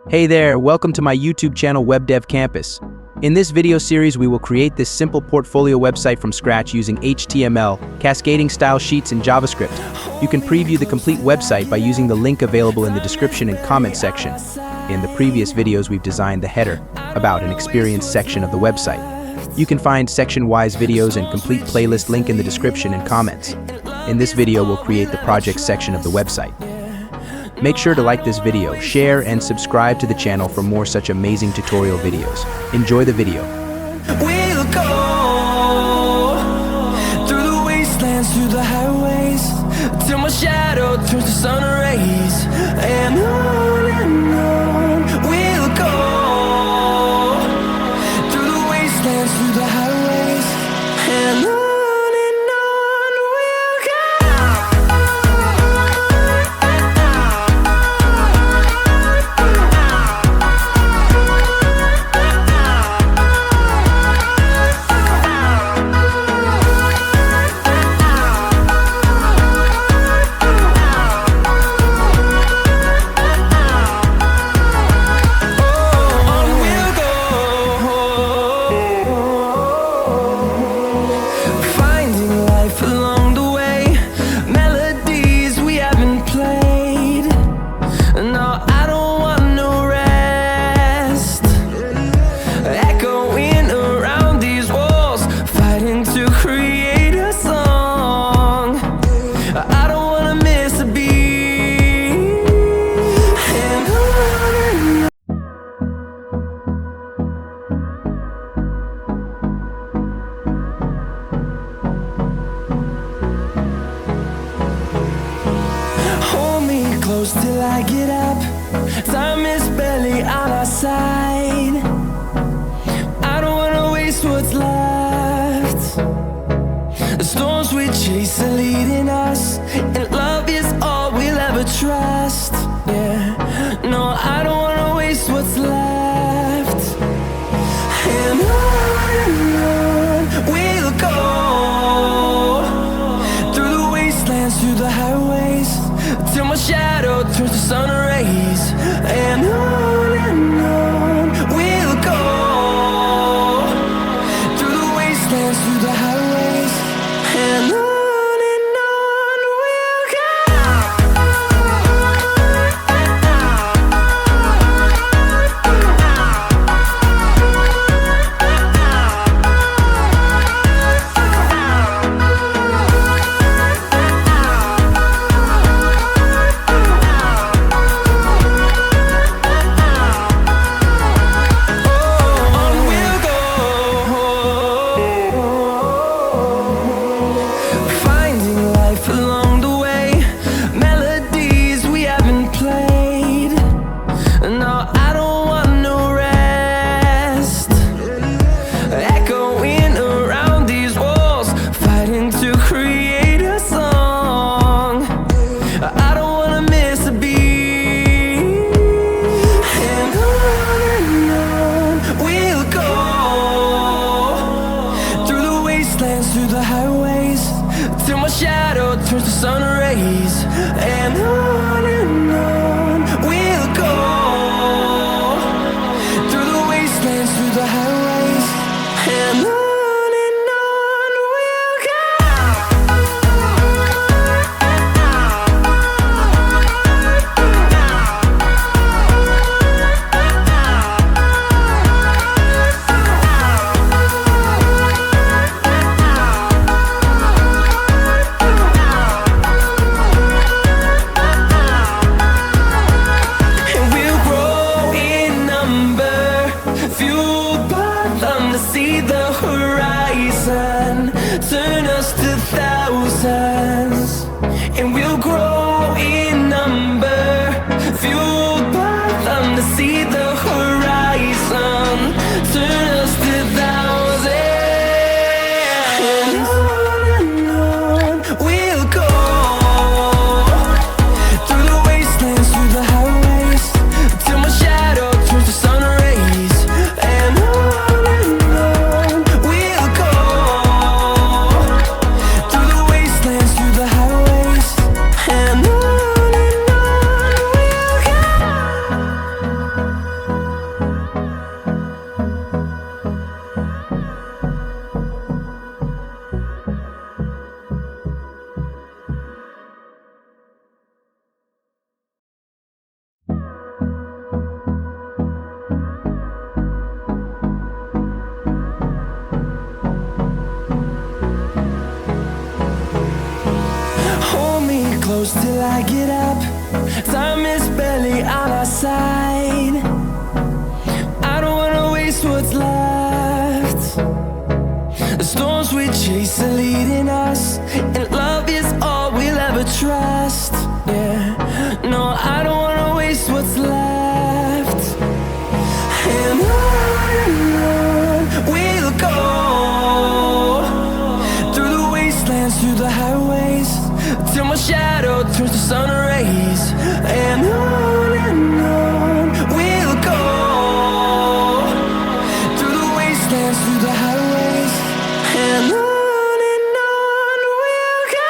Hey there, welcome to my YouTube channel Web Dev Campus. In this video series, we will create this simple portfolio website from scratch using HTML, cascading style sheets, and JavaScript. You can preview the complete website by using the link available in the description and comment section. In the previous videos, we've designed the header, about, and experience section of the website. You can find section-wise videos and complete playlist link in the description and comments. In this video, we'll create the project section of the website. Make sure to like this video, share, and subscribe to the channel for more such amazing tutorial videos. Enjoy the video. We'll go through the wastelands, through the highways, till my shadow turns to sun rays. And on we'll go through the wastelands, through the highways, and on. close till I get up. Time is barely on our side. I don't wanna waste what's left. The storms we chase are leading us, and love is all we'll ever trust. Yeah, no, I don't wanna waste what's left. And on we'll go, through the wastelands, through the highways, till my shadow turns to sun rays. And on we'll go, through the wastelands, through the highways, and on we'll go.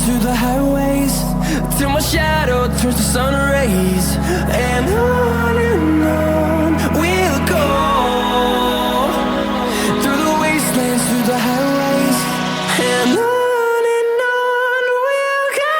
Through the highways, till my shadow turns to sun rays. And on we'll go, through the wastelands, through the highways, and on we'll go.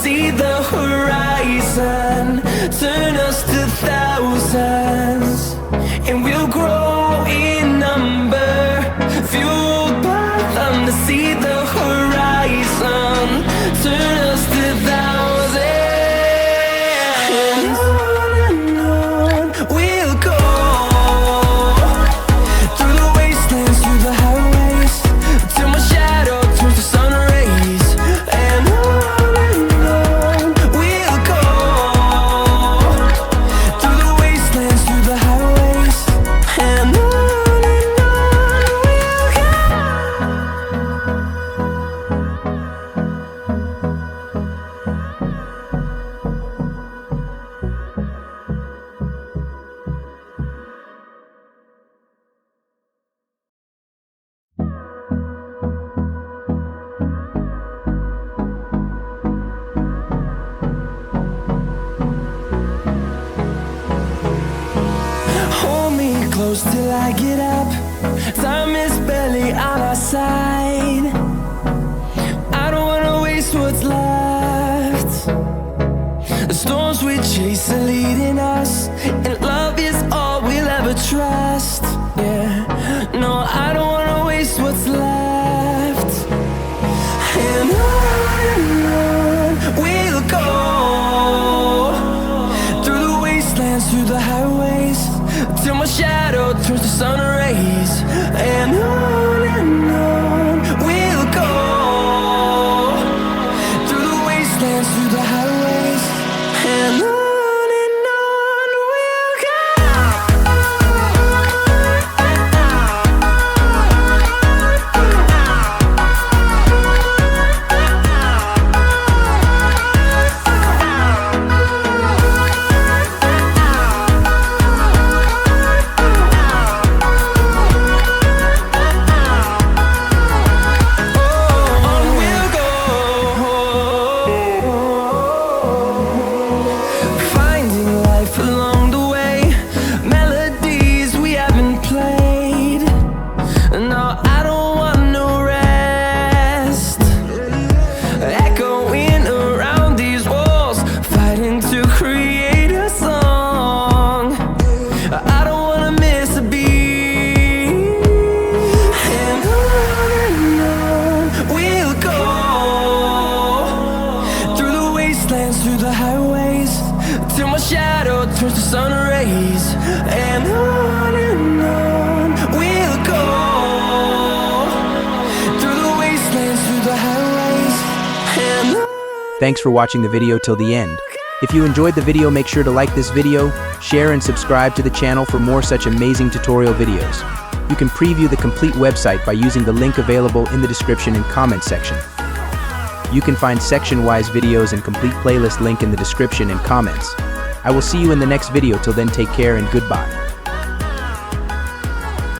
See the horizon, turn us to thousands, and we'll grow in number, fueled by them. To see the horizon, turn us to thousands, and on we'll go, through the wastelands, through the highways, till my shadow turns to sun rays. And close till I get up. Time is barely on our side. I don't wanna waste what's left. The storms we chase are leading us, and love is all we'll ever trust. Yeah, no, I don't wanna waste what's left. And on we'll go, through the wastelands, through the highways, till my shadow turns to sun rays. And on we'll go, through the wastelands, through the highways. Thanks for watching the video till the end. If you enjoyed the video, make sure to like this video, share and subscribe to the channel for more such amazing tutorial videos. You can preview the complete website by using the link available in the description and comment section. You can find section-wise videos and complete playlist link in the description and comments. I will see you in the next video. Till then, take care and goodbye.